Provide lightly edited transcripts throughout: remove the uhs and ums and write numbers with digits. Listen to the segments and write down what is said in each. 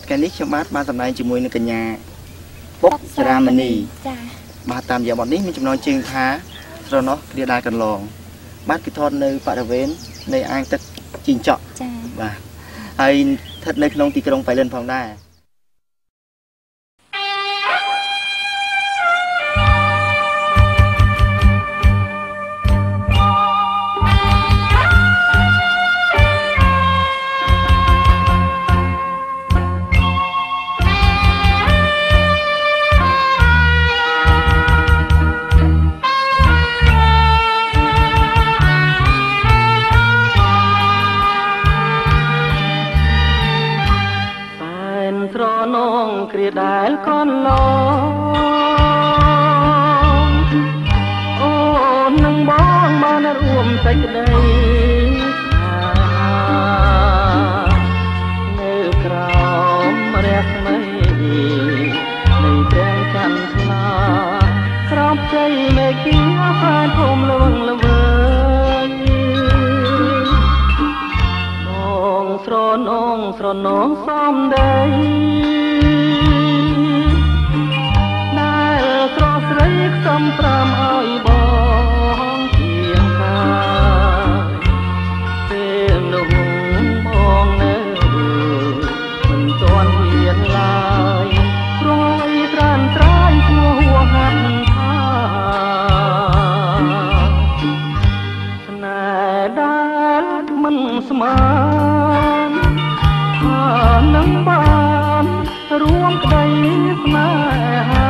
cái nick cho bát tầm này chỉ mùi nước nhà bốc Ramani ba tam giờ bọn nick mình chụp nói chương thá rồi nó đi đai cần lòn bát cái thon nơi phải là vén nơi ai tất chỉnh chọn và hay thật nơi không thì cái phải lên phòng đa ដែលកូនឡងអូននឹងបងបានរួមសេចក្តីនៅក្រោមរស្មីនៃព្រះច័ន្ទថ្លាក្រោមជ័យមេឃាផានធំលងល្វើយបងស្រនងសំដីសំប្រាំឲ្យបងជាខាពេលនោះបងនៅមិនទាន់ហ៊ានឡើយព្រោះអីត្រានត្រាយឈ្មោះហួហាត់ថាស្នេហ៍ដែលមិនស្មានថានឹងបានរួមក្តីស្នេហា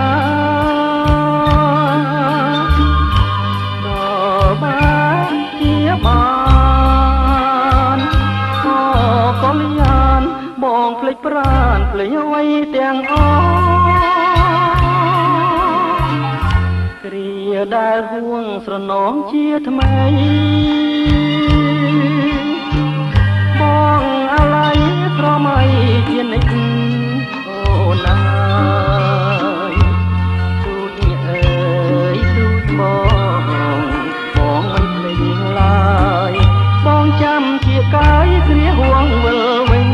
បងភ្លេចប្រានភ្លេចអ្វីទាំងអស់គ្រាដែលហួងស្រនងជាថ្មីបងអាឡ័យស្រមៃជានិច្ចអូនអើយទូចអើយទូចបងមិនភ្លេចឡើយបងចាំជាកាយគ្រាហួងវិលវិញ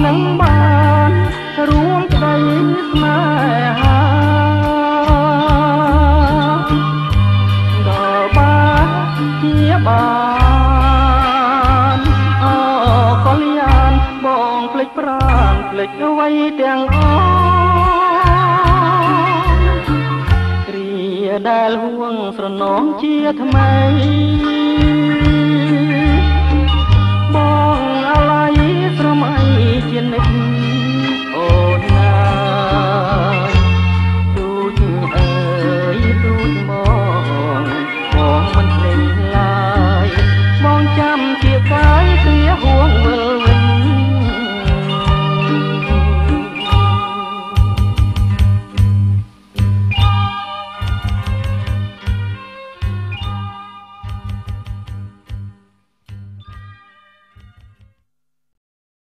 នឹងបានរួមក្តីស្នេហាដល់បានជាបានអកលយានបងភ្លេចប្រាណភ្លេចអ្វីទាំងអស់គ្រាដែលហួងស្រនងជាថ្មី